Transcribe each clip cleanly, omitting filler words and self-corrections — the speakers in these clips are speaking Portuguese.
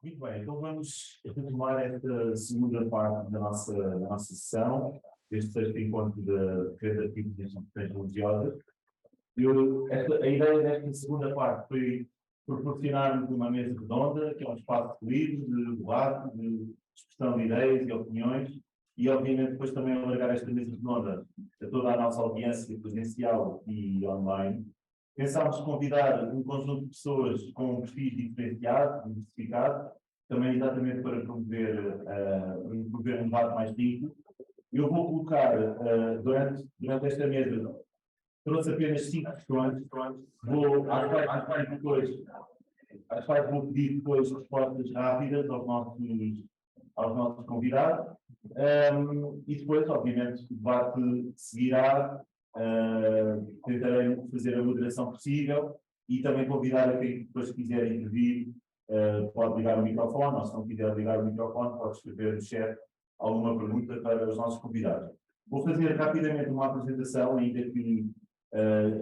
Muito bem, então vamos retomar esta segunda parte da nossa sessão, deste sexto encontro da Defesa de Arquivos e Instituições Religiosas. A ideia desta segunda parte foi proporcionar-nos uma mesa redonda, que é um espaço livre de debate, de expressão de ideias e opiniões, e obviamente depois também alargar esta mesa redonda a toda a nossa audiência presencial e online. Pensámos convidar um conjunto de pessoas com perfis diferenciados, diversificados, também exatamente para promover um debate mais rico. Eu vou colocar, durante esta mesa, trouxe apenas 5 questões, às quais vou pedir depois respostas rápidas aos nossos convidados, e depois, obviamente, o debate seguirá. Tentarei fazer a moderação possível e também convidar a quem depois quiser intervir, pode ligar o microfone, ou se não quiser ligar o microfone, pode escrever no chat alguma pergunta para os nossos convidados. Vou fazer rapidamente uma apresentação, ainda que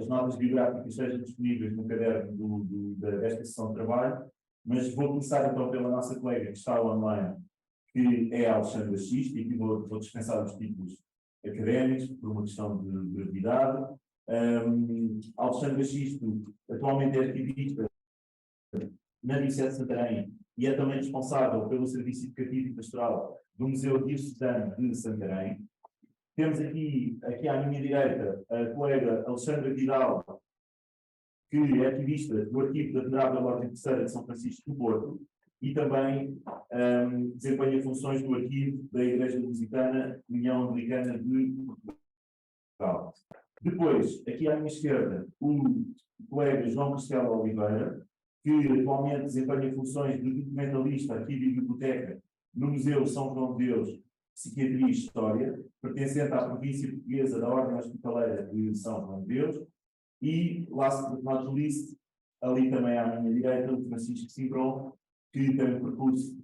as notas biográficas sejam disponíveis no caderno desta sessão de trabalho, mas vou começar então pela nossa colega que está online, que é a Alexandra Xisto, e que vou dispensar os títulos académicos, por uma questão de brevidade. Alexandra Xisto atualmente é arquivista na Diocese de Santarém e é também responsável pelo Serviço Educativo e Pastoral do Museu Diocesano de Santarém. Temos aqui à minha direita a colega Alexandra Vidal, que é ativista do Arquivo da Venerável Ordem Terceira de São Francisco do Porto e também desempenha funções no Arquivo da Igreja Lusitana União Anglicana de Portugal. Depois, aqui à minha esquerda, o colega João Castelo Oliveira, que atualmente desempenha funções de documentalista, arquivo e biblioteca no Museu São João de Deus, Psiquiatria e História, pertencente à província portuguesa da Ordem Hospitaleira de São João de Deus. E, last but not least, ali também à minha direita, o Francisco Cimbron, que tem um percurso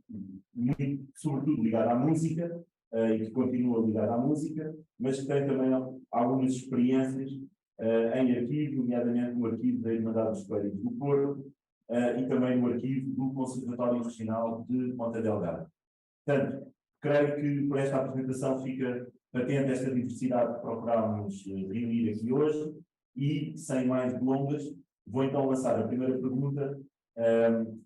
muito, sobretudo ligado à música, e que continua ligado à música, mas que tem também algumas experiências em arquivo, nomeadamente no arquivo da Irmandade dos Clérigos do Porto e também no arquivo do Conservatório Regional de Ponta Delgada. Portanto, creio que por esta apresentação fica patente esta diversidade que procurámos reunir aqui hoje e, sem mais delongas, vou então lançar a primeira pergunta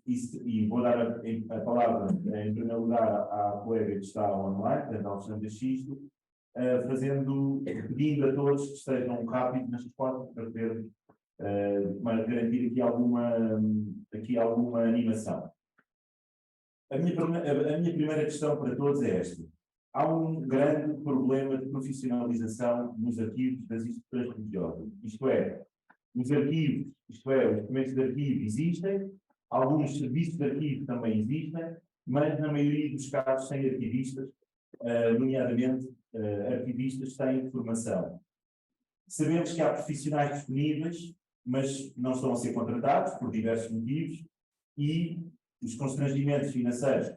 e vou dar a palavra, em primeiro lugar, à colega que está online, portanto, Alexandra Xisto, pedindo a todos que estejam rápidos nas respostas para poder garantir aqui alguma animação. A minha primeira questão para todos é esta. Há um grande problema de profissionalização nos arquivos das instituições religiosas. Isto é, os arquivos, os documentos de arquivo existem, alguns serviços de arquivo também existem, mas na maioria dos casos sem arquivistas, nomeadamente arquivistas sem formação. Sabemos que há profissionais disponíveis, mas não estão a ser contratados por diversos motivos e os constrangimentos financeiros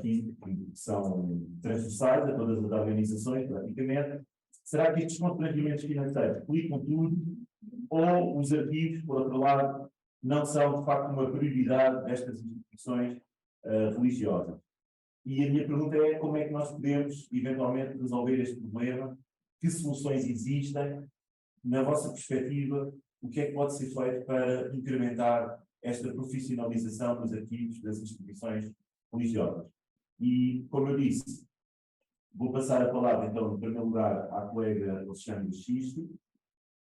que são transversais a todas as organizações, praticamente. Será que estes constrangimentos financeiros explicam tudo ou os arquivos, por outro lado, não são de facto uma prioridade destas instituições religiosas? E a minha pergunta é como é que nós podemos eventualmente resolver este problema? Que soluções existem? Na vossa perspectiva, o que é que pode ser feito para incrementar esta profissionalização dos arquivos das instituições religiosas? E, como eu disse, vou passar a palavra, então, em primeiro lugar, à colega Alexandre Xisto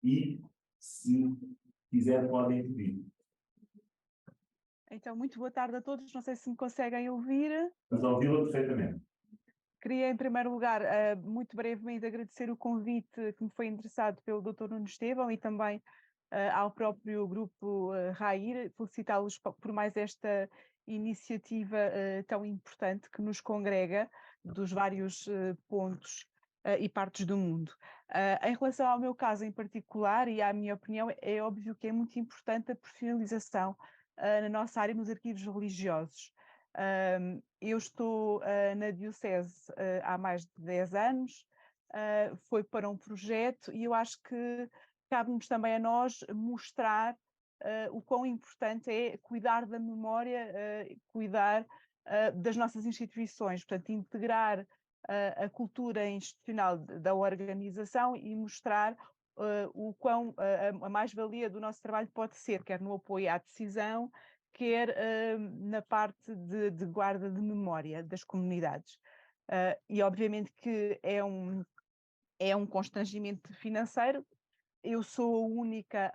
e, se quiser, podem intervir. Então, muito boa tarde a todos. Não sei se me conseguem ouvir. Mas ouvi-la perfeitamente. Queria, em primeiro lugar, muito brevemente agradecer o convite que me foi endereçado pelo Dr. Nuno Estevão e também ao próprio grupo RAIR, felicitá-los por mais esta iniciativa tão importante que nos congrega dos vários pontos e partes do mundo. Em relação ao meu caso em particular e à minha opinião, é óbvio que é muito importante a profissionalização na nossa área nos arquivos religiosos. Eu estou na Diocese há mais de 10 anos, foi para um projeto e eu acho que cabe-nos também a nós mostrar o quão importante é cuidar da memória, cuidar das nossas instituições, portanto, integrar a cultura institucional da organização e mostrar o quão a mais-valia do nosso trabalho pode ser, quer no apoio à decisão, quer na parte de guarda de memória das comunidades. E obviamente que é um constrangimento financeiro. Eu sou a única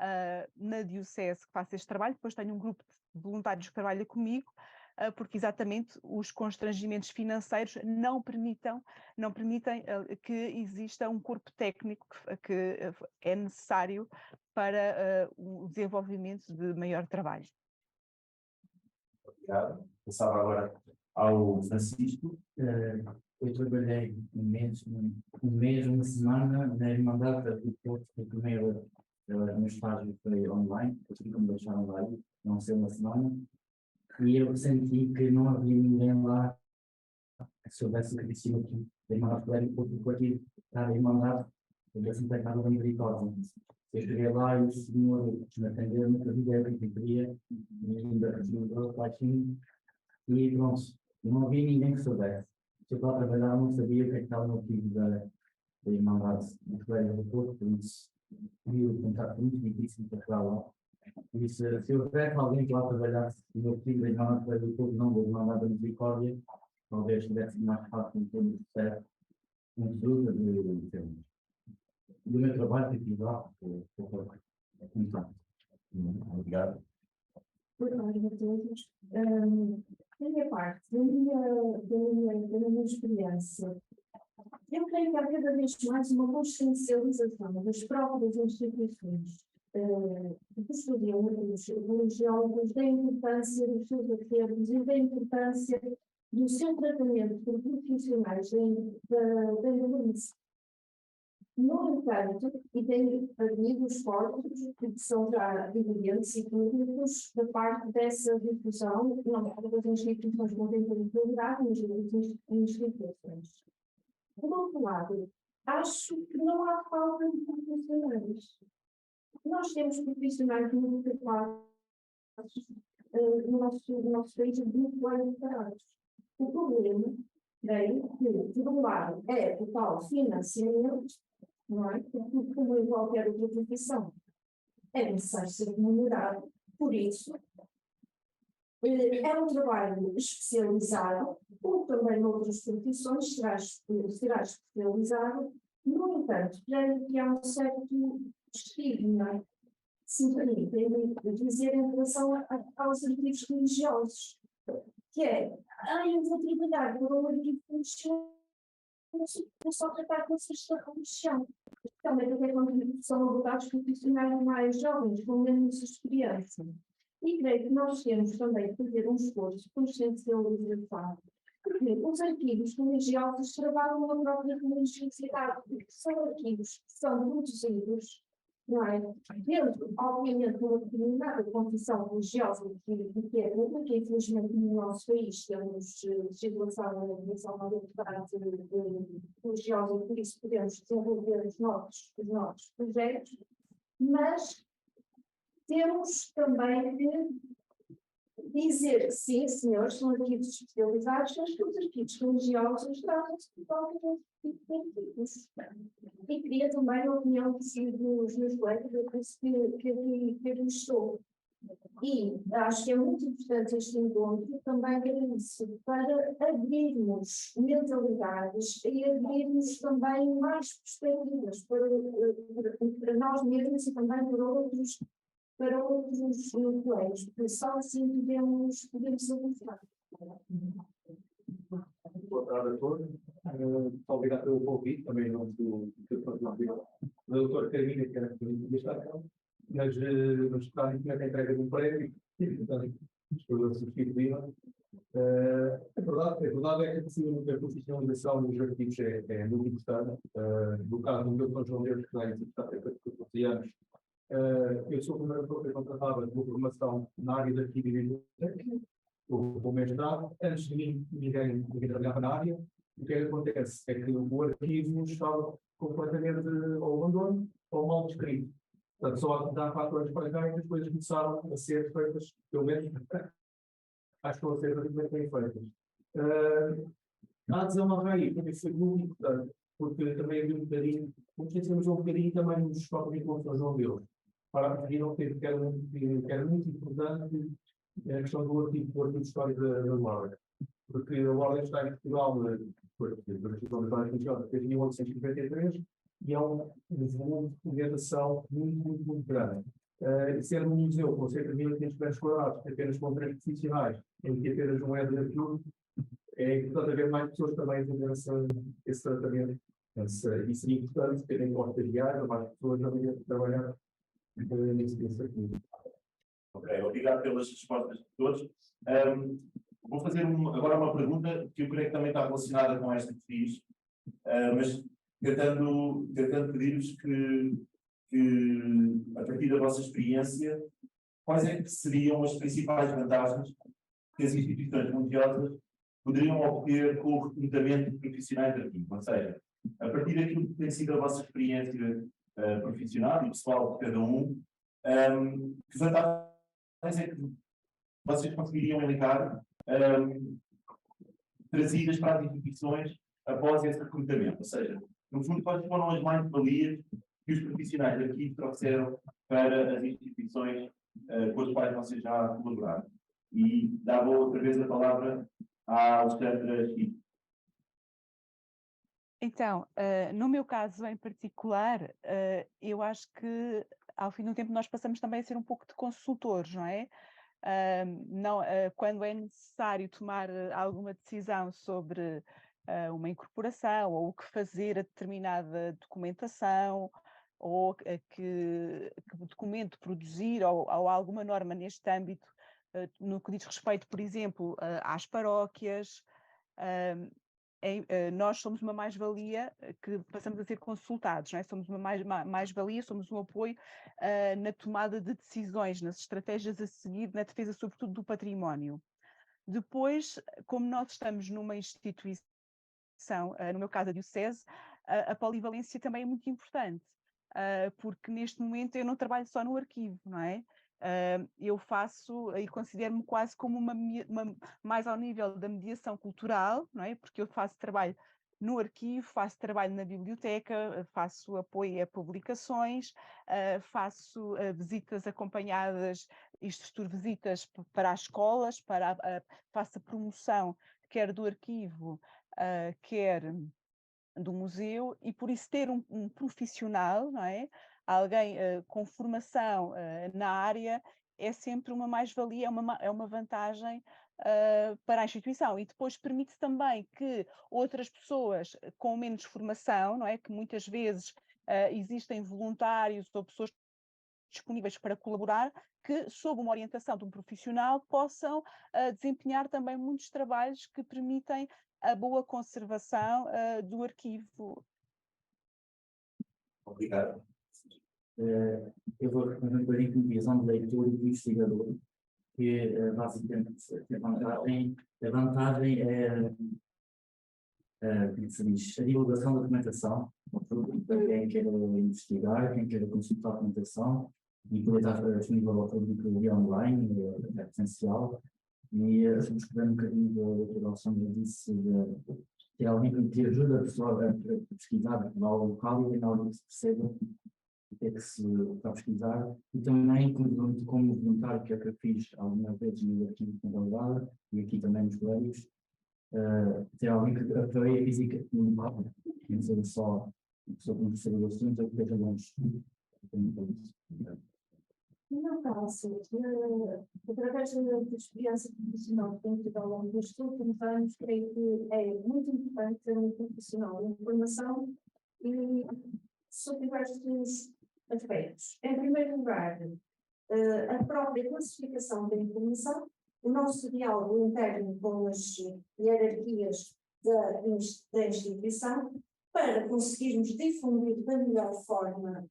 na Diocese que faço este trabalho, depois tenho um grupo de voluntários que trabalha comigo, porque exatamente os constrangimentos financeiros não permitem que exista um corpo técnico que é necessário para o desenvolvimento de maior trabalho. Obrigado. Passava agora ao Francisco. Eu trabalhei um mês, uma semana na Irmandade do Porto, que primeiro meu estágio foi online, assim como deixaram lá, não sei, uma semana, e eu senti que não havia ninguém lá que soubesse o que disse aqui, da Irmandade do Porto, porque estava a Irmandade, eu sempre estava da misericórdia. Eu cheguei lá e o senhor me atendeu, nunca vi ideia do que queria, e ainda continuou baixinho, e pronto, não havia ninguém que soubesse. Se eu estava a trabalhar, não sabia o que é que estava no motivo da Irmandade do Coelho do Porto, por isso, vi o contato muito difícil para chegar lá. Por isso, se eu tivesse alguém que lá trabalhasse no motivo da Irmandade do Coelho do Porto, não da Irmandade da Misericórdia, talvez tivesse mais fácil em todo o processo, muito dúvida do meu trabalho que tive lá, Obrigado. Boa tarde a todos. Da minha parte, da minha experiência, eu creio que há cada vez mais uma consciencialização das próprias instituições que estudam os religiólogos da importância dos seus acervos e da importância do seu tratamento por profissionais da envelhecimento. No entanto, e tem havido esforços que são já evidentes e públicos da parte dessa difusão, não só das instituições com temporalidade, mas das instituições. Por outro lado, acho que não há falta de profissionais. Nós temos profissionais muito capazes no nosso país, muito bem preparados. O problema, creio que, por um lado, é o tal financiamento, não é? Porque, como em qualquer outra profissão, é necessário ser remunerado. Por isso, é um trabalho especializado, como também noutras profissões será especializado. No entanto, creio que há um certo estigma, se me permitem dizer, em relação aos arquivos religiosos, que é, eu vou trabalhar por um arquivo religioso, é só tratar com esta religião. Também até quando são abordados profissionais mais jovens, com menos experiência. E creio que nós temos também que fazer um esforço de consciencialização, porque os arquivos religiosos trabalham na própria religiosidade, porque são arquivos que são produzidos, não é? Dentro, obviamente, de uma determinada confissão religiosa que é pública, que infelizmente no nosso país temos legislação na Comissão da Liberdade Religiosa, e por isso podemos desenvolver os nossos projetos, mas temos também que dizer que sim, senhores, são arquivos especializados, mas que os arquivos religiosos tratam-se de qualquer tipo de arquivos. E queria também a opinião dos meus colegas, eu penso que aqui estou. E acho que é muito importante este encontro também para isso, para abrirmos mentalidades e abrirmos também mais perspectivas para nós mesmos e também para outros colegas, porque só assim podemos avançar. Boa tarde a todos. Obrigado pelo convite, também não do da doutora Carolina, que era a estar cá, mas está na entrega de um prémio, portanto, estou a substituí-la. A verdade é que a profissionalização dos arquivos é muito importante. No caso do meu São João Deus, que está feito por 14 anos, eu sou o primeiro pessoa que contratava por formação na área de arquivo e biblioteca, o mestrado. Antes de mim, ninguém trabalhava na área. O que acontece é que o arquivo estava completamente ao abandono ou mal descrito. Portanto, só há 4 anos para cá e as coisas começaram a ser feitas, pelo menos, acho que vão ser relativamente bem feitas. A adesão à RAI também foi muito importante, porque também havia um bocadinho, como esquecemos um bocadinho também nos próprios encontros São João Deus. Para viram que era muito importante a questão do artigo histórico da Guarda. Porque a Guarda está em Portugal, desde 1893, e é um volume de documentação muito grande. Sendo um museu com cerca de 1.500 metros quadrados, apenas com 3 profissionais, em que apenas não é de arquivo, é importante haver mais pessoas também a fazer esse tratamento. Isso é importante, terem portas diárias, mais pessoas a trabalhar nesse arquivo. Ok, obrigado pelas respostas de todos. Vou fazer agora uma pergunta que eu creio que também está relacionada com esta que fiz, mas tentando pedir-vos que, a partir da vossa experiência, quais é que seriam as principais vantagens que as instituições religiosas poderiam obter com o recrutamento de profissionais de arquivo? Ou seja, a partir daquilo que tem sido a vossa experiência profissional e pessoal de cada um, que vantagens é que vocês conseguiriam elencar trazidas para as instituições após esse recrutamento? Ou seja, no fundo, quais foram as mais-valias que os profissionais de arquivo trouxeram para as instituições com as quais vocês já colaboraram? E dava outra vez a palavra à Alexandra Chico. Então, no meu caso em particular, eu acho que ao fim do tempo nós passamos também a ser um pouco de consultores, não é? Quando é necessário tomar alguma decisão sobre uma incorporação ou o que fazer a determinada documentação ou que documento produzir ou alguma norma neste âmbito, no que diz respeito, por exemplo, às paróquias, nós somos uma mais-valia que passamos a ser consultados, não é? Somos uma mais-valia, somos um apoio na tomada de decisões, nas estratégias a seguir, na defesa sobretudo do património. Depois, como nós estamos numa instituição, no meu caso a Diocese, a polivalência também é muito importante, porque neste momento eu não trabalho só no arquivo, não é? Eu faço e considero-me quase como mais ao nível da mediação cultural, não é? Porque eu faço trabalho no arquivo, faço trabalho na biblioteca, faço apoio a publicações, faço visitas acompanhadas, visitas para as escolas, faço a promoção quer do arquivo, quer do museu, e por isso ter um profissional, não é? Alguém com formação na área é sempre uma mais-valia, é uma vantagem para a instituição, e depois permite também que outras pessoas com menos formação, não é? Que muitas vezes existem voluntários ou pessoas disponíveis para colaborar, que sob uma orientação de um profissional possam desempenhar também muitos trabalhos que permitem a boa conservação do arquivo. Obrigado. Eu vou responder um bocadinho com visão de leitor e de investigador, que basicamente a vantagem é como se diz, a divulgação da documentação, para quem quer investigar, quem quer consultar a documentação e poder estar disponível ao público via online, é essencial. E estamos querendo um bocadinho da Alexandra disse, ter alguém que ajuda a pessoa a pesquisar no local e na hora que se perceba o que é que se está a pesquisar, e também como voluntário, que é que eu fiz algumas vezes no arquivo de contabilidade e aqui também nos colégios, ter alguém que apoie a física no local, não seja só a pessoa que não percebe o assunto, ou que esteja longe. No meu caso, através da experiência profissional que tenho tido ao longo dos últimos anos, creio que é muito importante ter um profissional de informação e sobre diversos aspectos. Em primeiro lugar, a própria classificação da informação, o nosso diálogo interno com as hierarquias da instituição, para conseguirmos difundir da melhor forma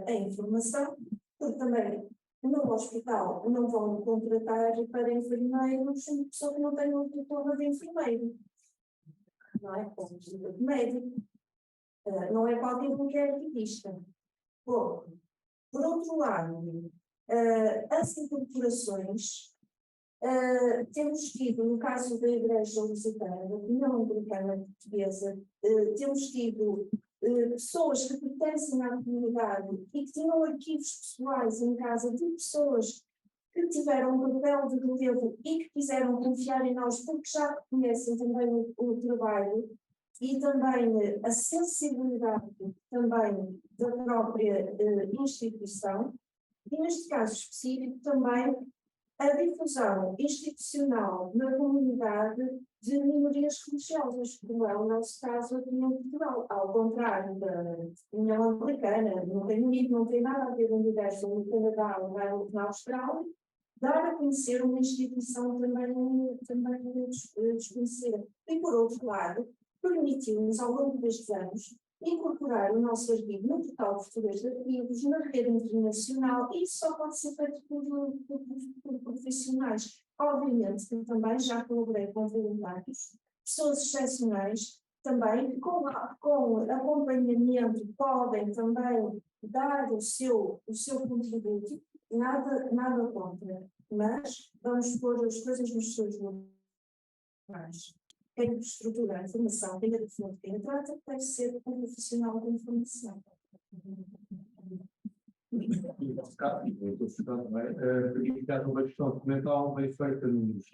a informação, porque também no hospital não vão contratar para enfermeiros uma pessoa que não tem um título de enfermeiro, não é? Como de médico, não é qualquer um que é arquivista. Bom, Por outro lado, as incorporações, temos tido, no caso da Igreja Lusitana, da União Anglicana Portuguesa, temos tido pessoas que pertencem à comunidade e que tinham arquivos pessoais em casa de pessoas que tiveram um papel de relevo e que quiseram confiar em nós porque já conhecem também o trabalho e também a sensibilidade também da própria instituição, e neste caso específico também a difusão institucional na comunidade de minorias religiosas, como é o nosso caso aqui em Portugal, ao contrário da União Anglicana, no Reino Unido não tem nada a ver com o universo no Canadá ou na Austrália, dar a conhecer uma instituição também desconhecida. E, por outro lado, permitiu-nos, ao longo destes anos, incorporar o nosso arquivo no portal português de arquivos, na rede internacional, e isso só pode ser feito por profissionais. Obviamente que também já colaborei com voluntários, pessoas excepcionais, também com acompanhamento podem também dar o seu contributo, nada contra, mas vamos pôr as coisas nos seus lugares. Quem estrutura a informação, quem define quem trata, deve ser um profissional de informação. E no nosso caso, e eu estou estudando também, verificar uma gestão documental bem feita nas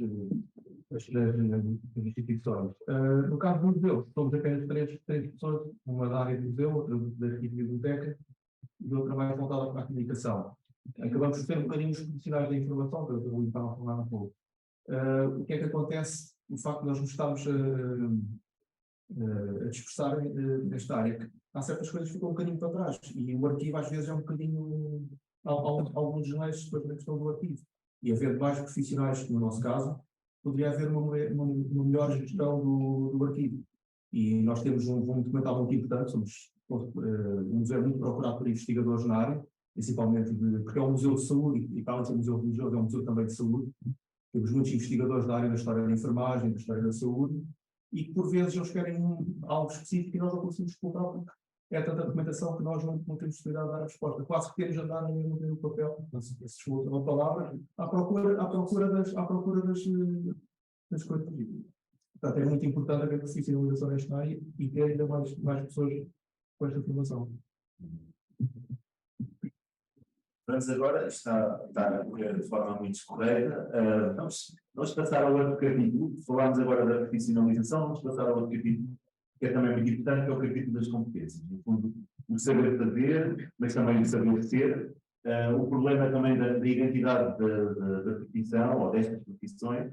instituições. No caso do museu, somos apenas três pessoas, uma da área do museu, outra da arquivo e biblioteca, e outra mais voltada para a comunicação. Acabamos de ter um bocadinho os profissionais da informação, que eu estava a falar um pouco. O que é que acontece? O facto de nós nos estarmos a dispersar nesta área, que há certas coisas que ficam um bocadinho para trás, e o arquivo às vezes é um bocadinho, alguns jornais depois da questão do arquivo, e havendo mais profissionais, no nosso caso, poderia haver uma melhor gestão do arquivo. E nós temos um documental muito importante, um museu muito procurado por investigadores na área, principalmente porque é um museu de saúde, e para além de ser um museu religioso, é um museu também de saúde. Temos muitos investigadores da área da história da enfermagem, da história da saúde, e que por vezes eles querem algo específico e nós não conseguimos colocar, porque é tanta documentação que nós não temos possibilidade de dar a resposta. Quase que temos a dar no papel, não sei se é uma palavra, à procura das coisas. Portanto, é muito importante haver profissionalização nesta área e ter ainda mais pessoas com esta formação. Vamos agora, está a correr de forma muito escorreita, vamos passar ao outro capítulo. Falámos agora da profissionalização, vamos passar ao outro capítulo, que é também muito importante, que é o capítulo das competências. No fundo, o saber fazer, mas também o saber ser, o problema também da identidade da profissão, ou destas profissões.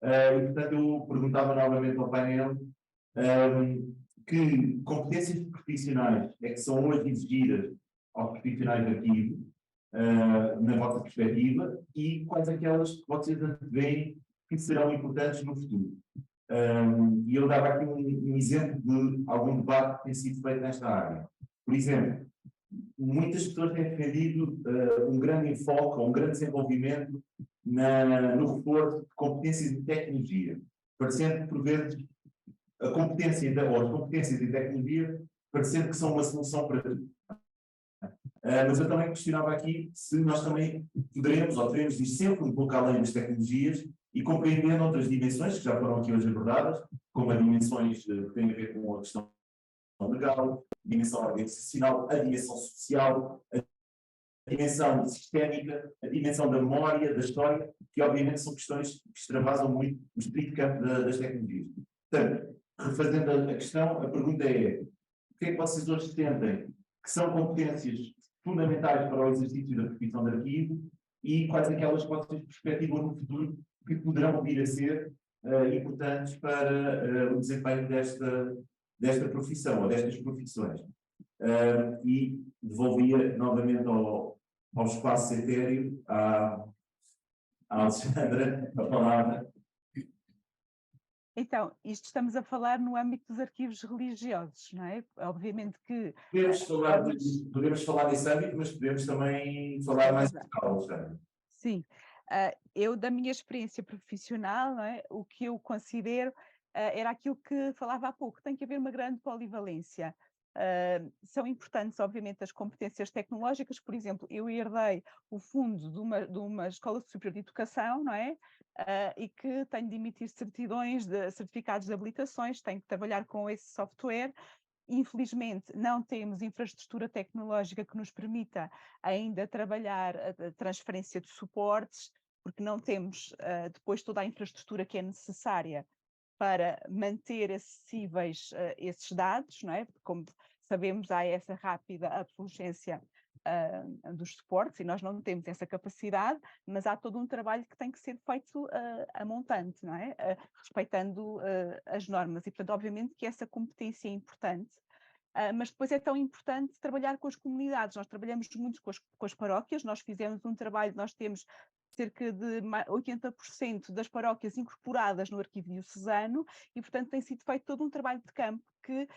E, portanto, eu perguntava novamente ao painel que competências profissionais é que são hoje exigidas aos profissionais de arquivo, na vossa perspectiva, e quais aquelas que vocês anteveem que serão importantes no futuro. E eu dava aqui um exemplo de algum debate que tem sido feito nesta área. Por exemplo, muitas pessoas têm defendido um grande enfoque ou um grande desenvolvimento no reforço de competências de tecnologia, parecendo que, por vezes, a competência ou as competências de tecnologia parecendo que são uma solução para tudo. Mas eu também questionava aqui se nós também poderemos ou teremos de ir sempre um pouco além das tecnologias e compreendendo outras dimensões que já foram aqui hoje abordadas, como as dimensões que têm a ver com a questão legal, a dimensão organizacional, a dimensão social, a dimensão sistémica, a dimensão da memória, da história, que obviamente são questões que extravasam muito o estrito campo das tecnologias. Portanto, refazendo a questão, a pergunta é: o que é que vocês hoje sentem que são competências fundamentais para o exercício da profissão de arquivo e quais aquelas que vocês perspectivam no futuro que poderão vir a ser importantes para o desempenho desta profissão ou destas profissões? E devolvia novamente ao espaço etéreo à Alexandra a palavra. Então, isto estamos a falar no âmbito dos arquivos religiosos, não é? Obviamente que... Podemos falar desse âmbito, mas podemos também falar mais de Alexandra. Sim. Eu, da minha experiência profissional, não é? O que eu considero era aquilo que falava há pouco, tem que haver uma grande polivalência. São importantes, obviamente, as competências tecnológicas. Por exemplo, eu herdei o fundo de uma escola superior de educação, não é? E que tenho de emitir certificados de habilitações, tenho que trabalhar com esse software. Infelizmente, não temos infraestrutura tecnológica que nos permita ainda trabalhar a transferência de suportes, porque não temos depois toda a infraestrutura que é necessária para manter acessíveis esses dados, não é? Como sabemos, há essa rápida obsolescência dos suportes e nós não temos essa capacidade, mas há todo um trabalho que tem que ser feito a montante, não é? Respeitando as normas e, portanto, obviamente que essa competência é importante. Mas depois é tão importante trabalhar com as comunidades. Nós trabalhamos muito com as paróquias, nós fizemos um trabalho, nós temos cerca de 80% das paróquias incorporadas no arquivo diocesano e, portanto, tem sido feito todo um trabalho de campo que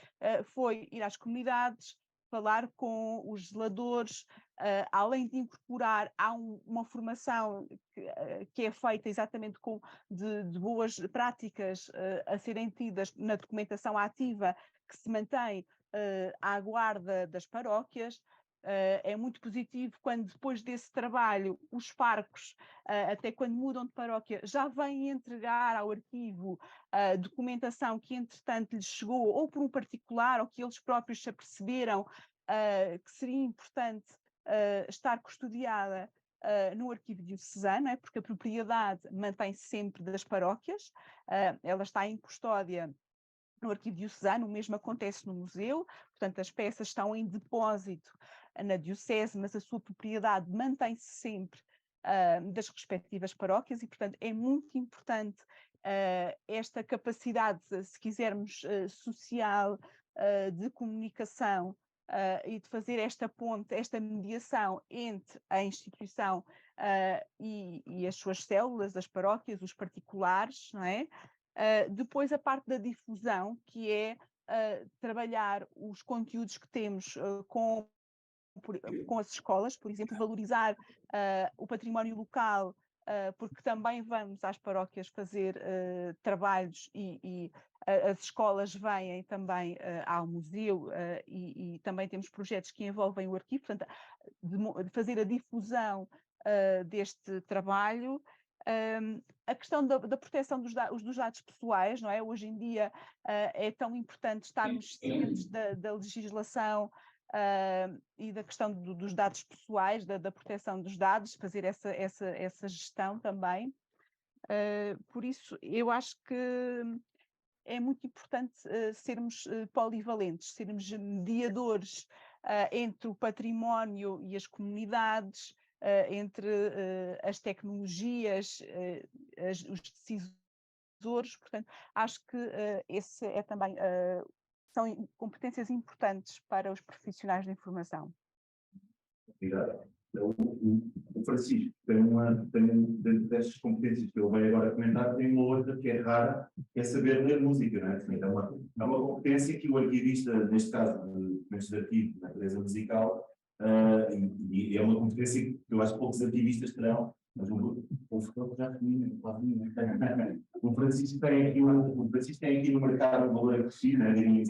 foi ir às comunidades, falar com os zeladores, além de incorporar, há uma formação que é feita exatamente de boas práticas a serem tidas na documentação ativa que se mantém à guarda das paróquias. É muito positivo quando depois desse trabalho os parcos, até quando mudam de paróquia, já vêm entregar ao arquivo a documentação que entretanto lhes chegou ou por um particular ou que eles próprios se aperceberam que seria importante estar custodiada no arquivo diocesano, é? Porque a propriedade mantém-se sempre das paróquias, ela está em custódia no arquivo diocesano, o mesmo acontece no museu, portanto as peças estão em depósito na diocese, mas a sua propriedade mantém-se sempre das respectivas paróquias e, portanto, é muito importante esta capacidade, se quisermos, social, de comunicação e de fazer esta ponte, esta mediação entre a instituição e as suas células, as paróquias, os particulares, não é? Depois a parte da difusão, que é trabalhar os conteúdos que temos com as escolas, por exemplo, valorizar o património local, porque também vamos às paróquias fazer trabalhos e as escolas vêm também ao museu e também temos projetos que envolvem o arquivo, portanto, de fazer a difusão deste trabalho. A questão da proteção dos dados pessoais, não é? Hoje em dia é tão importante estarmos cientes da legislação e da questão dos dados pessoais, da proteção dos dados, fazer essa gestão também. Por isso, eu acho que é muito importante sermos polivalentes, sermos mediadores entre o património e as comunidades, entre as tecnologias, os decisores, portanto, acho que esse é também, são competências importantes para os profissionais da informação. Obrigado. O Francisco dentro destas competências que ele vai agora comentar, tem uma outra que é rara, que é saber ler música, não é? É uma competência que o arquivista, neste caso, de documentos de arquivo, na natureza musical, e é uma competência que eu acho que poucos arquivistas terão, mas o Francisco tem aqui no mercado um valor acrescido, em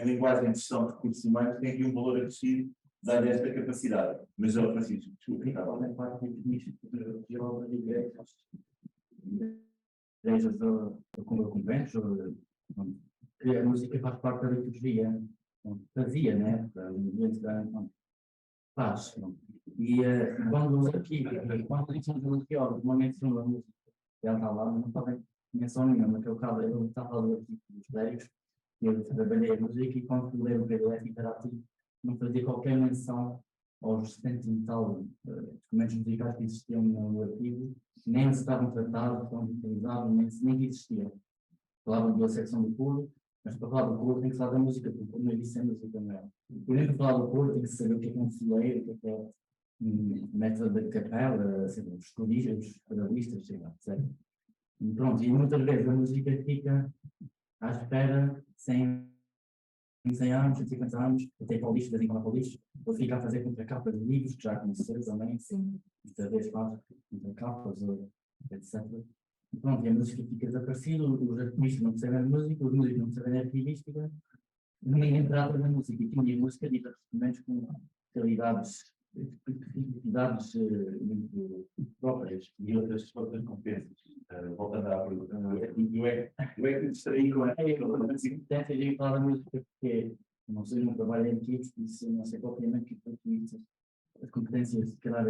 linguagem de gestão de recursos humanos, tem aqui um valor acrescido dada esta capacidade. Mas, Francisco, desculpa, Realmente parte muito nisto, geral de igrejas ou conventos, que a música faz parte da liturgia, fazia, né? Faz. E quando os arquivos, quando a gente usa arqueólogos, uma menção da música, ela está lá, não fazem menção nenhuma, naquele caso eu estava a ler os clérigos, e eu trabalhei a música e quando ler o PDF interativo, não fazia qualquer menção aos 70 e tal documentos musicais que existiam no arquivo, nem se estavam tratados, não utilizavam, nem que existiam. Falavam da secção do coro, mas para falar do coro tem que falar da música, porque não existe a música não. Por exemplo, para falar do coro tem que saber o que é um fileiro, o que é método de capela, os coristas, os pedalistas, etc. E pronto, e muitas vezes a música fica à espera sem 100 anos, 150 anos, até paulista, de vez em quando paulista, ou fica a fazer contracapa de livros, que já conheceram também, muitas vezes faz contracapas, etc. E pronto, e a música fica desaparecida, os arquivistas não percebem a música, os músicos não percebem a arquivística, na minha entrada na música, e tinha música de instrumentos com realidades muito próprias E outras competências. Voltando à pergunta, eu é que distraí com a competências em falar da música, porque não sei, não trabalho em equipes, por isso não sei propriamente as competências, se calhar,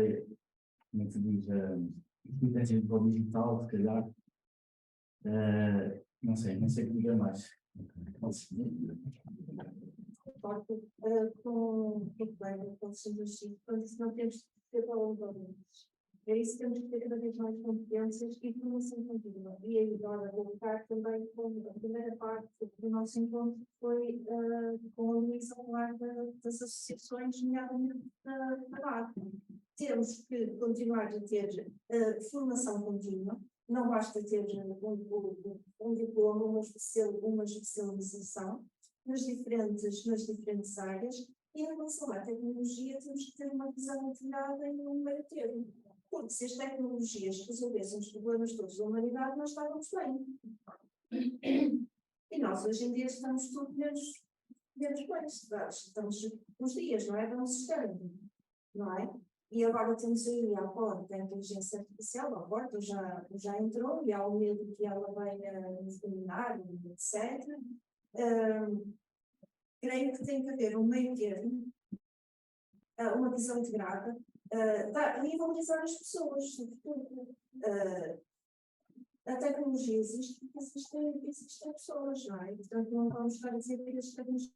como se diz, as competências de nível digital, se calhar, não sei o que diga mais. Concordo com o que vem com os exercícios, quando isso não temos de ter valores. É isso que temos que ter cada vez mais competências e formação contínua. E aí, agora, vou ficar também com a primeira parte do nosso encontro, que foi com a Luísa a falar das associações, nomeadamente da arte. Temos que continuar a ter formação contínua, não basta ter um diploma, uma especialização nas diferentes áreas, e em relação à tecnologia temos que ter uma visão integrada e um meio termo. Porque se as tecnologias resolvessem os problemas todos da humanidade, nós estávamos bem. E nós hoje em dia estamos tudo menos bem, estamos uns dias, não é? Vamos estando, não é? E agora temos aí à porta a inteligência artificial, à porta já entrou, e há o medo que ela venha nos dominar, etc. Creio que tem que haver um meio termo, uma visão integrada, e valorizar as pessoas, sobretudo. A tecnologia existe porque existem pessoas, não é? Portanto, não vamos estar a dizer que as tecnologias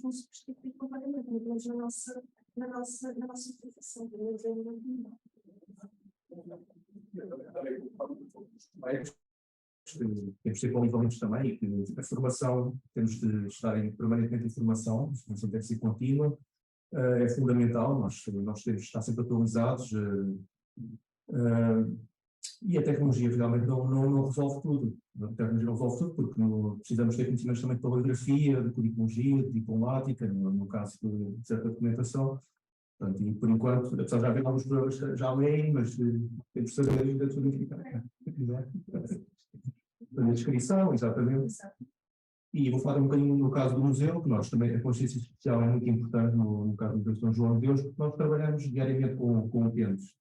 vão substituir completamente, muito menos na nossa profissão. Temos de ter polivalentes também, que a formação, temos de estar permanentemente em formação, a formação deve ser contínua, é fundamental, nós temos de estar sempre atualizados, e a tecnologia realmente não resolve tudo. A tecnologia não resolve tudo, porque precisamos ter conhecimentos também de paleografia, de codicologia, de diplomática, no caso de certa documentação. Portanto, e por enquanto, apesar de haver alguns programas já leem, mas temos de saber ainda tudo o que a descrição, exatamente. E vou falar um bocadinho no caso do museu, que nós também, a consciência social é muito importante no caso do Museu São João de Deus, porque nós trabalhamos diariamente com utentes.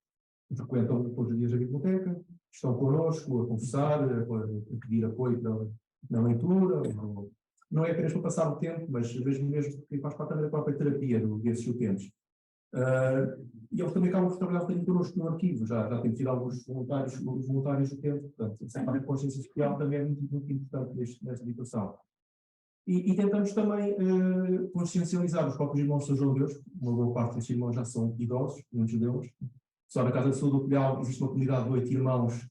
Frequentam todos os dias a biblioteca, estão connosco a conversar, a pedir apoio na leitura. Não é apenas para passar o tempo, mas mesmo porque faz parte da própria terapia desses utentes. E eles também acabam por trabalhar um bocadinho connosco no arquivo, já temos tido alguns voluntários do tempo, portanto, essa parte da consciência social também é muito importante nesta situação. E tentamos também consciencializar os próprios irmãos de São João de Deus, uma boa parte desses irmãos já são idosos, muitos deles. Só na Casa de Saúde do Colhau existe uma comunidade de 8 irmãos,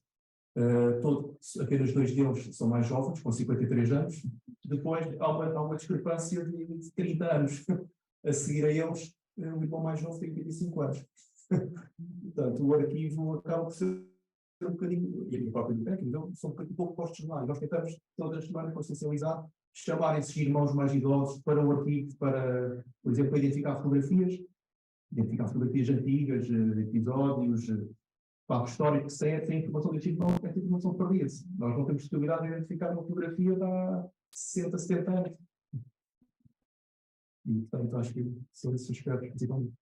apenas 2 deles são mais jovens, com 53 anos. Depois há uma discrepância de 30 anos. A seguir a eles, o irmão mais novo tem 25 anos. Portanto, o arquivo acaba por ser um bocadinho, e a própria biblioteca, então, são um pouco postos lá. E nós tentamos, todas as semanas, consciencializar, chamar esses irmãos mais idosos para o arquivo, para, por exemplo, para identificar fotografias antigas, episódios, factos históricos, sem informação deste tipo, essa informação perdia-se. Nós não temos possibilidade de identificar uma fotografia de há 60, 70 anos. E, portanto, acho que são esses aspectos, principalmente.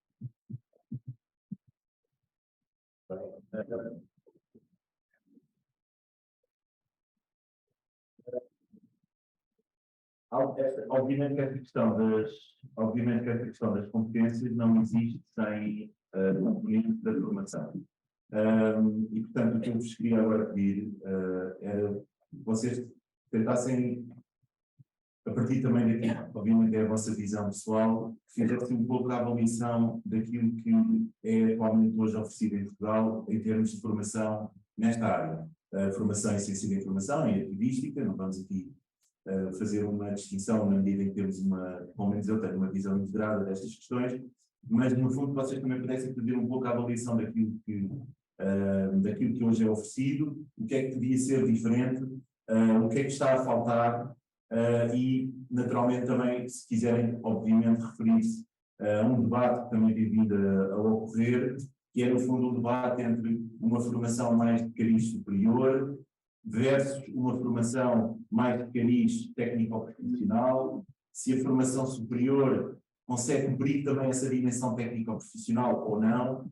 Obviamente que esta questão das competências não existe sem o componente da formação. E, portanto, o que eu vos queria agora pedir era que vocês tentassem, a partir também daqui, obviamente é a vossa visão pessoal, que fizessem um pouco da avaliação daquilo que é atualmente hoje oferecido em Portugal em termos de formação nesta área. Formação em ciência da informação e arquivística, não vamos aqui fazer uma distinção na medida em que temos pelo menos eu tenho uma visão integrada destas questões, mas no fundo vocês também pudessem fazer um pouco a avaliação daquilo que hoje é oferecido, o que é que podia ser diferente, o que é que está a faltar e naturalmente também, se quiserem obviamente referir-se a um debate que também tem vindo a ocorrer, que é no fundo um debate entre uma formação mais de cariz superior versus uma formação mais de cariz técnico-profissional, se a formação superior consegue cumprir também essa dimensão técnico-profissional ou não,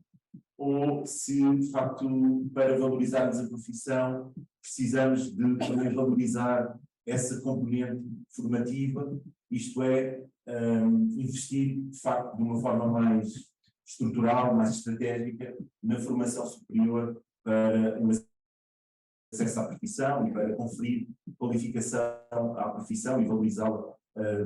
ou se, de facto, para valorizarmos a profissão, precisamos de também valorizar essa componente formativa, isto é, investir, de facto, de uma forma mais estrutural, mais estratégica, na formação superior para o acesso à profissão e para conferir qualificação à profissão e valorizá-la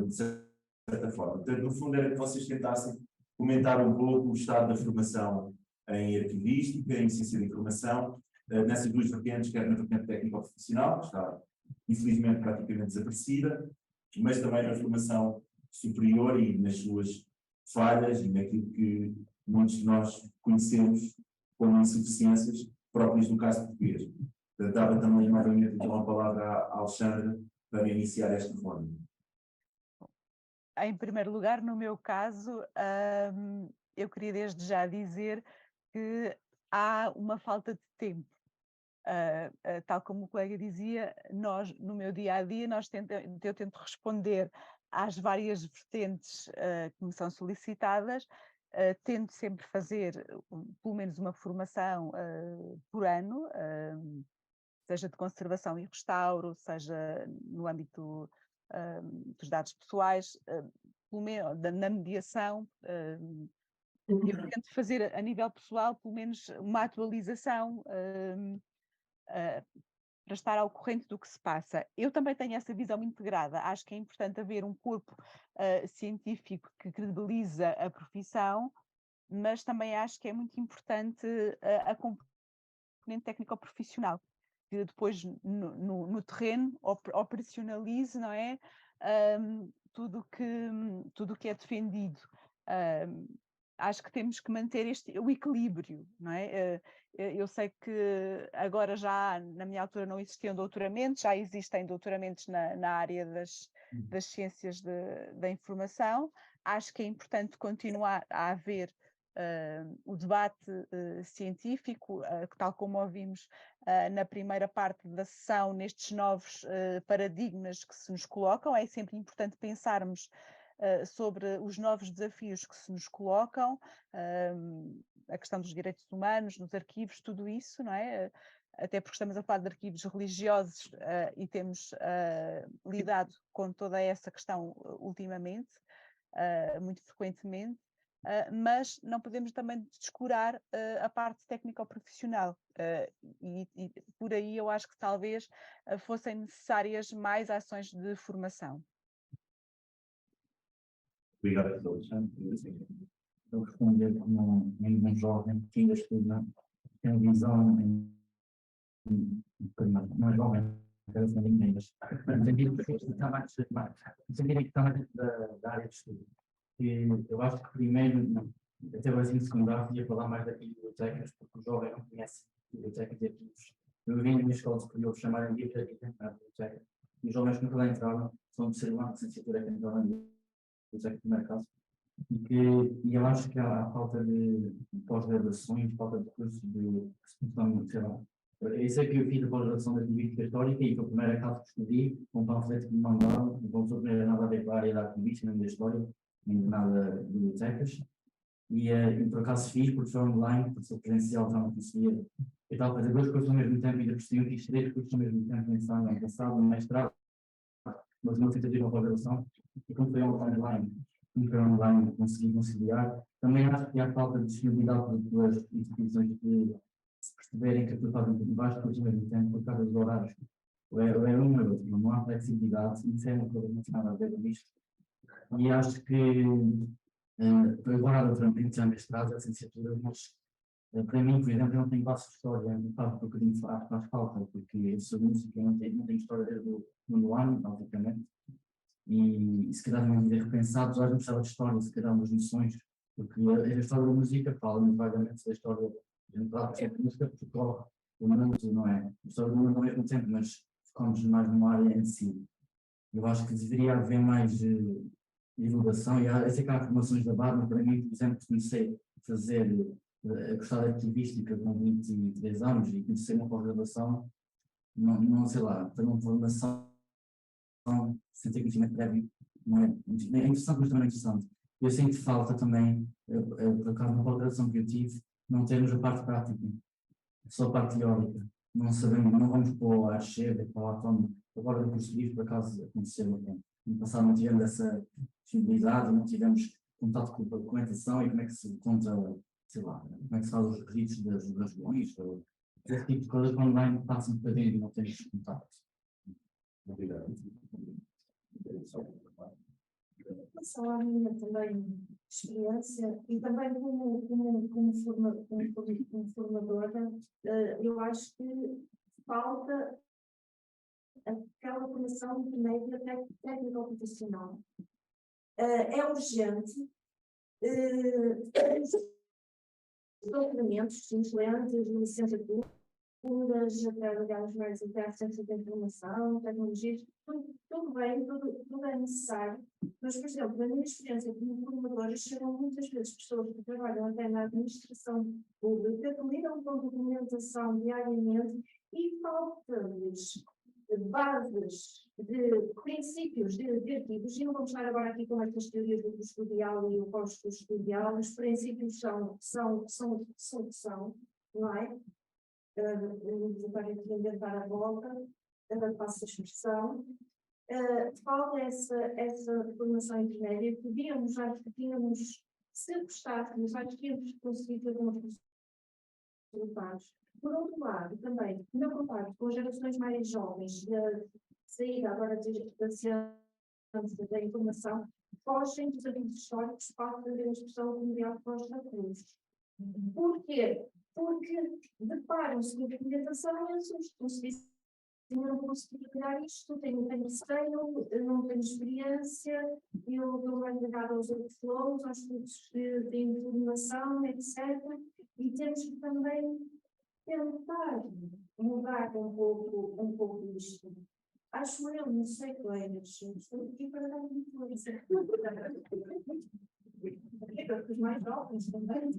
de certa forma. Portanto, no fundo, era que vocês tentassem comentar um pouco o estado da formação em arquivística, em ciência da informação, nessas duas vertentes, quer na vertente técnico-profissional, que está infelizmente praticamente desaparecida, mas também na formação superior e nas suas falhas e naquilo que muitos de nós conhecemos como insuficiências próprias do caso português. Portanto, dava também novamente então a palavra à Alexandra para iniciar esta forma. Em primeiro lugar, no meu caso, eu queria desde já dizer que há uma falta de tempo. Tal como o colega dizia, nós, no meu dia-a-dia, eu tento responder às várias vertentes que me são solicitadas, tento sempre fazer pelo menos uma formação por ano, seja de conservação e restauro, seja no âmbito dos dados pessoais, na mediação. Eu tento fazer a nível pessoal pelo menos uma atualização para estar ao corrente do que se passa. Eu também tenho essa visão integrada. Acho que é importante haver um corpo científico que credibiliza a profissão, mas também acho que é muito importante a componente técnico-profissional, que depois no terreno operacionalize, não é? Tudo que é defendido. Acho que temos que manter o equilíbrio, não é? Eu sei que agora já, na minha altura, não existiam doutoramentos, já existem doutoramentos na área das ciências da informação. Acho que é importante continuar a haver o debate científico, tal como ouvimos na primeira parte da sessão, nestes novos paradigmas que se nos colocam. É sempre importante pensarmos sobre os novos desafios que se nos colocam, a questão dos direitos humanos, nos arquivos, tudo isso, não é? Até porque estamos a falar de arquivos religiosos e temos lidado com toda essa questão ultimamente, muito frequentemente, mas não podemos também descurar a parte técnico-profissional e por aí eu acho que talvez fossem necessárias mais ações de formação. Obrigado, Alexandre. Eu responder como um jovem que ainda estuda, tem visão não é jovem, quero ser ninguém, mas no sentido que está mais da área de estudo. Eu acho que primeiro, até o ensino secundário, ia falar mais daqui de bibliotecas, porque o jovem não conhece bibliotecas e arquivos. Eu vim na minha escola superior chamarem de biblioteca, e os jovens que nunca lá entraram são de ser humano, de licenciatura que entraram na biblioteca, primeiro caso. E eu acho que há falta de pós-graduações, falta de cursos de sei lá. Eu sei que eu fiz a pós-graduação da Arquivística Histórica e foi a primeira casa que escolhi, com um panfleto que me mandaram, não sou nada a ver com a área da arquivística, nem da história, nem de nada de bibliotecas. E por acaso fiz, porque foi online, porque sou presencial, já não conseguia. Eu estava a fazer duas coisas ao mesmo tempo, ainda por cima, fiz 3 cursos ao mesmo tempo, no ano passado, no mestrado, mas não tentativa de pós-graduação, e como foi online, consegui conciliar. Também acho que há falta de disponibilidade pelas instituições de se perceberem que aquilo fazem vários cursos ao mesmo tempo por causa dos horários. Ou é um ou outro, não há flexibilidade, e isso é uma coisa que não tem nada a ver com isto. E acho que agora doutoramento já mestrado, a licenciatura, mas para mim, por exemplo, eu não tenho base de história, faz um bocadinho faz falta, porque eu sou músico, eu não tenho história desde o segundo ano, basicamente. E se calhar não devia repensar, já não precisava de história, se calhar umas noções, porque a história da música fala muito vagamente da história da música, porque corre o mundo, não é? A história do mundo ao mesmo tempo, mas focamos mais numa área em si. Eu acho que deveria haver mais divulgação, e eu sei que há formações da BAD, mas para mim, por exemplo, comecei a fazer, a gostar de arquivística com 23 anos e comecei uma pós-graduação, não sei lá, fazer uma formação sem ter conhecimento prévio não é? É interessante, mas também não é interessante. Eu sinto falta também, por acaso, na avaliação que eu tive, não termos a parte prática, só a parte teórica. Não sabemos, não vamos para o Archeve, para o Atom, agora no curso livre, por acaso aconteceu, no passado não tivemos essa disponibilidade, não tivemos contato com a documentação e como é que se conta, sei lá, como é que se faz os registros das leões, esse tipo de coisa que online passa um bocadinho e não temos contato. Obrigado. Só a minha também experiência e também como formadora, eu acho que falta aquela formação intermédia técnico-profissional. É urgente. Os doutoramentos, excelentes, licenciaturas, até lugares mais até ciência da informação, tecnologias, tudo bem, tudo é necessário. Mas, por exemplo, na minha experiência como formadora, chegam muitas vezes pessoas que trabalham até na administração pública, que lidam com documentação diariamente e falta-lhes bases de princípios de artigos, e não vamos estar agora aqui com estas teorias do custodial e o pós-custodial, os princípios são, não é? Vou aqui inventar a volta, passo a expressão. Falta essa formação intermédia que víamos, já que tínhamos, se gostássemos, já tínhamos conseguido alguns resultados. Por outro lado, também, no contato com as gerações mais jovens, da saída agora da ciência da informação, fogem dos avisos históricos para aprender a expressão mundial pós-recursos. Porquê? Porque deparam-se com a documentação e assumem-se. Eu não consigo criar isto, tenho receio, não tenho experiência, eu estou mais ligada aos workflows, aos fluxos de informação, etc. E temos que também tentar mudar um pouco isto. Acho eu, não sei, colegas, estou aqui para dar uma influência. Os mais jovens também.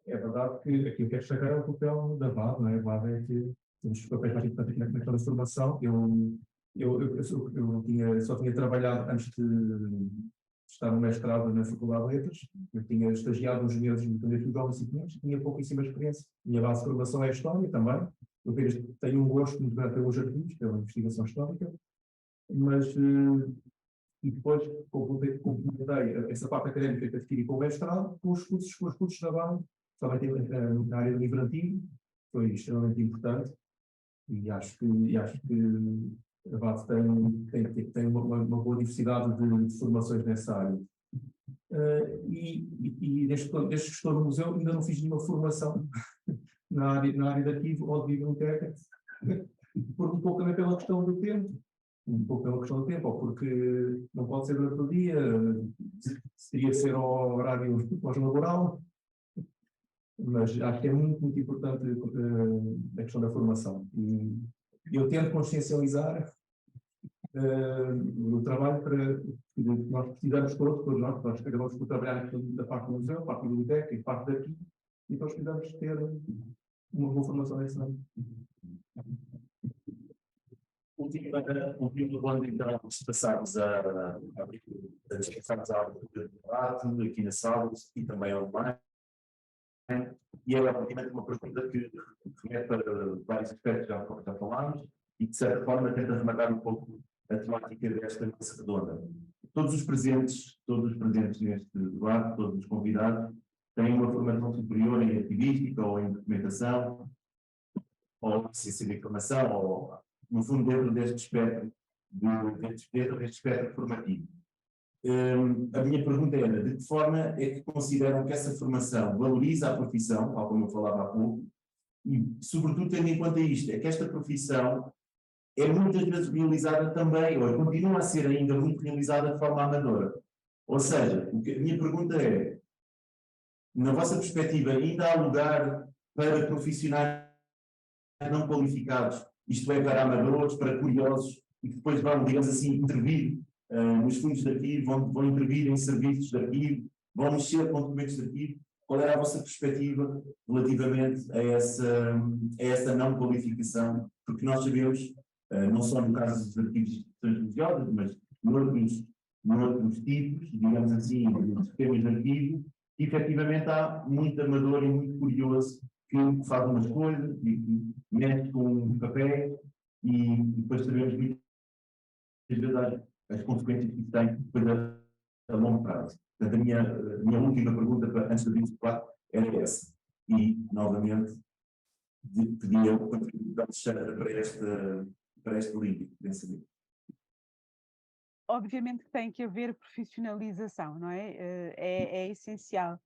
É verdade que aquilo que é destacar é o papel da VAD, não é? A VAD é que temos papéis mais importantes na questão da formação. Eu só tinha trabalhado antes de estar no mestrado na Faculdade de Letras. Eu tinha estagiado uns meses no Candidato de Jovens e tinha pouquíssima experiência. Minha base de formação é a História também. Eu tenho um gosto muito grande pelos artigos, pela investigação histórica, mas e depois complementei essa parte académica que adquiri com o mestrado com os cursos da VAD, também na área do livro antigo, foi extremamente importante, e acho que a VAD tem uma boa diversidade de formações nessa área. Desde que estou no museu ainda não fiz nenhuma formação na área de arquivo ou de biblioteca, por um pouco também pela questão do tempo. Ou porque não pode ser durante o dia, teria que ser ao horário pós-laboral, mas acho que é muito, muito importante a questão da formação. E eu tento consciencializar o trabalho para que nós precisamos todos nós acabamos por trabalhar da parte do museu, parte da biblioteca e parte daqui, e nós precisamos ter uma boa formação nesse ano. Último ano, então, passarmos a debate aqui na sala e também online. E é, obviamente, uma pergunta que remete para vários aspectos já falámos e, de certa forma, tenta rematar um pouco a temática desta mesa redonda. Todos os presentes neste debate, todos os convidados, têm uma formação superior em ativística ou em documentação, ou em ciência da informação, ou, no fundo, dentro deste espectro formativo. A minha pergunta era, de que forma é que consideram que essa formação valoriza a profissão, tal como eu falava há pouco, e, sobretudo, tendo em conta isto, é que esta profissão é muitas vezes realizada também, ou continua a ser ainda muito realizada de forma amadora. Ou seja, a minha pergunta é, na vossa perspectiva, ainda há lugar para profissionais não qualificados, isto é, para amadores, para curiosos, e que depois vão, digamos assim, intervir nos fundos de arquivo, vão intervir em serviços de arquivo, vão mexer com documentos de arquivo? Qual era a vossa perspectiva relativamente a essa não qualificação? Porque nós sabemos, não só no caso dos arquivos de instituições religiosas, mas noutros tipos, digamos assim, de sistemas de arquivo, e efetivamente há muito amador e muito curioso que faz umas coisas e que mexe com papéis e depois sabemos muitas vezes as consequências que isso tem depois a longo prazo. Portanto, a minha última pergunta antes do 24 era essa. E, novamente, pedia o contributo da Alexandra para este link. Obviamente que tem que haver profissionalização, não é? É essencial.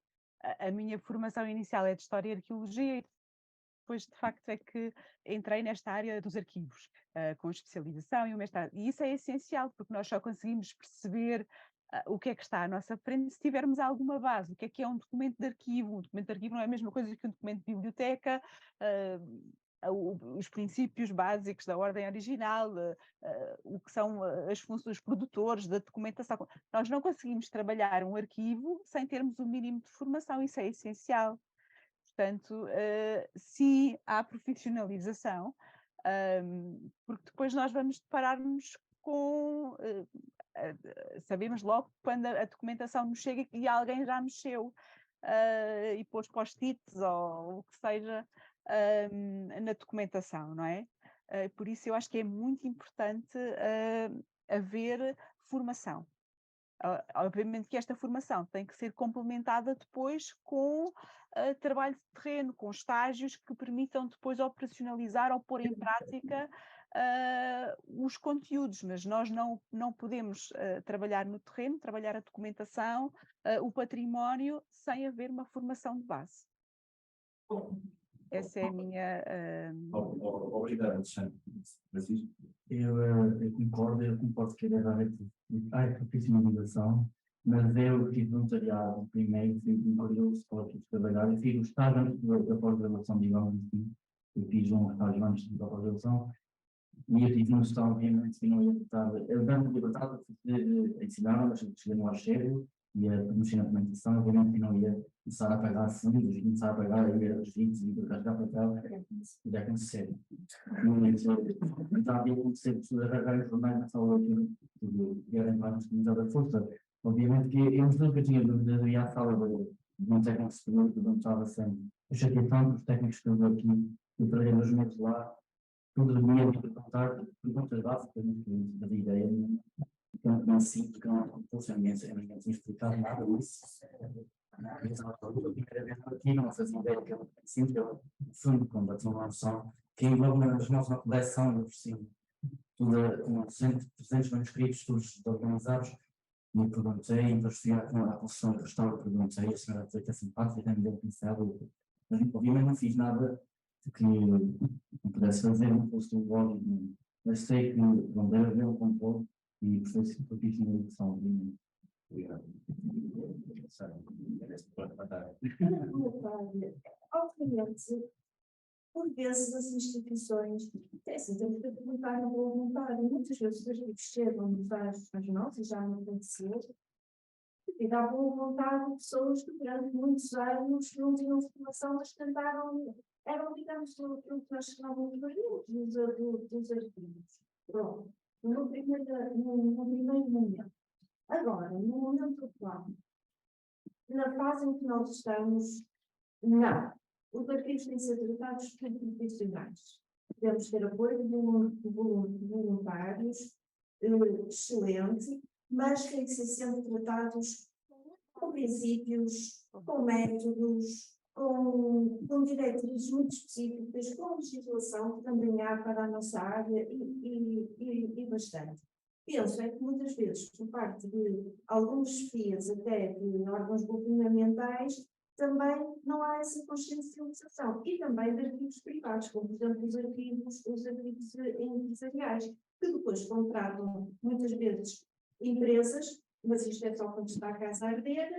A minha formação inicial é de História e Arqueologia e depois, de facto, é que entrei nesta área dos arquivos, com especialização e o mestrado. E isso é essencial, porque nós só conseguimos perceber o que é que está à nossa frente se tivermos alguma base. O que é um documento de arquivo? Um documento de arquivo não é a mesma coisa que um documento de biblioteca, os princípios básicos da ordem original, o que são as funções, os produtores da documentação. Nós não conseguimos trabalhar um arquivo sem termos o mínimo de formação, isso é essencial. Portanto, se há profissionalização, porque depois nós vamos deparar-nos com... sabemos logo quando a documentação nos chega e alguém já mexeu e pôs post-its ou o que seja na documentação, não é? Por isso eu acho que é muito importante haver formação. Obviamente que esta formação tem que ser complementada depois com trabalho de terreno, com estágios que permitam depois operacionalizar ou pôr em prática os conteúdos, mas nós não podemos trabalhar no terreno, trabalhar a documentação, o património, sem haver uma formação de base. Essa é a minha... Obrigado, Alexandre. Eu concordo que deve haver profissionalização, mas eu fiz voluntariado primeiro, fui curioso para trabalhar, eu fiz o estágio antes da pós-graduação, digamos assim, eu fiz um estágio antes da pós-graduação, e eu tive noção, obviamente, que não ia estar, eu dando liberdade de ensinar, mas cheguei no archeiro e a mexer na documentação, obviamente que não ia começar a pagar fundos, e começar a pagar os vídeos e carregar para cá, já acontecer. Então havia acontecer pessoas a carregar os jornais na sala de era entrar nos comunidades da força. Obviamente que eu nunca tinha dúvidas, eu ia à sala de um técnico superior, que não estava sempre. Eu chateei tanto os técnicos que eu aqui, eu trabalhei nos meses lá, todo dia me perguntar perguntas básicas, não fazia ideia nenhuma. Não sinto que não funciona, ninguém tinha explicado nada disso. A primeira vez aqui não fazia ideia que eu sinto que eu, no fundo, quando eu tinha uma noção, que envolve nas mãos uma coleção, por cima, com 300 manuscritos, todos organizados, me perguntei, depois fui à construção do restauro, perguntei, a senhora foi até simpática, até me deu pincel, mas obviamente não fiz nada que não pudesse fazer, não fosse um blog, mas sei que não deve haver um controle e foi profissionalização, obviamente. Obrigado. Obviamente, por vezes as instituições, assim, temos que perguntar no voluntário, muitas vezes os arquivos chegam às nossas, já não aconteceu, e dá boa vontade de pessoas que durante muitos anos não tinham formação, mas tentaram, eram, digamos, o que nós chamávamos dos arquivos. Pronto, no primeiro momento. Agora, no momento atual, na fase em que nós estamos, não. Os arquivos têm que ser tratados por profissionais. Devemos ter apoio de voluntários, excelente, mas têm que ser sempre tratados com princípios, com métodos, com diretrizes muito específicas, com legislação que também há para a nossa área e bastante. Penso é que muitas vezes, por parte de alguns chefias, até de órgãos governamentais, também não há essa consciencialização. E também de arquivos privados, como por exemplo os arquivos empresariais, que depois contratam muitas vezes empresas, mas isto é só quando está a casa a arder,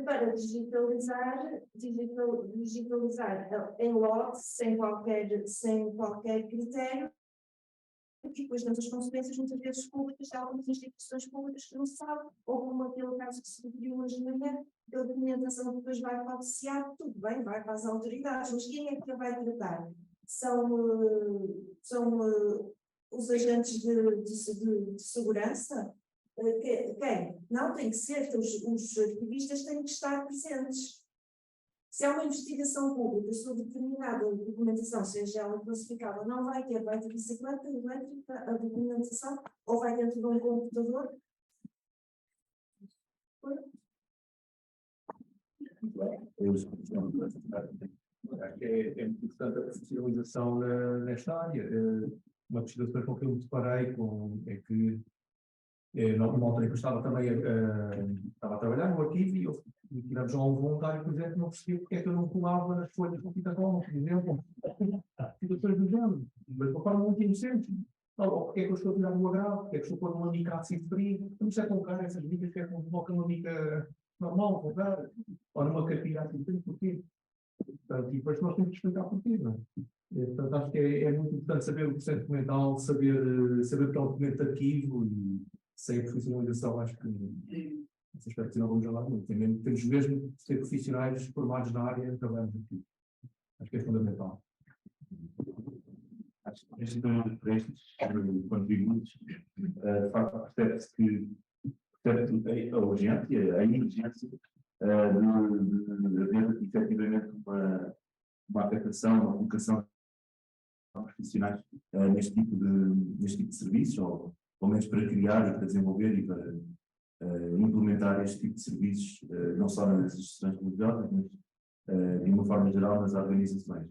para digitalizar em lote, sem qualquer critério, e depois temos as consequências muitas vezes públicas de algumas instituições públicas que não se sabe, ou como aquele caso que se referiu hoje de manhã, a documentação que depois vai para o CIAD, tudo bem, vai para as autoridades, mas quem é que a vai tratar? São os agentes de segurança, quem? Não, tem que ser, os ativistas têm que estar presentes. Se há uma investigação pública sobre determinada documentação, seja ela classificada, não vai ter bicicleta elétrica, a documentação, ou vai dentro de um computador. Acho que é muito importante a profissionalização nesta área. Uma das situações com que eu me deparei é que numa altura que eu estava também estava a trabalhar no arquivo e tivemos um voluntário, por exemplo, não percebia porque é que eu não colava nas folhas de computação, por exemplo, situações do género, mas de uma forma muito inocente. Ou porque é que eu estou a tirar um agravo, porque é que estou a pôr uma mica assim de frio, não sei colocar essas micas que é como colocar uma mica normal, colocar, ou numa capilha assim de frio, porquê? Portanto, e depois nós temos que explicar porquê, não é? Portanto, acho que é muito importante saber o processo documental, saber o que é um documento de arquivo e sem a profissionalização, acho que nesse aspecto não vamos falar muito. Temos mesmo de ser profissionais formados na área, trabalhamos aqui. Acho que é fundamental. Acho que para estes contributos, de facto, percebe-se que a urgência, a emergência de haver efetivamente uma afetação, uma colocação de profissionais neste tipo de serviços, ou menos para criar e para desenvolver e para implementar este tipo de serviços, não só nas instituições religiosas, mas de uma forma geral nas organizações.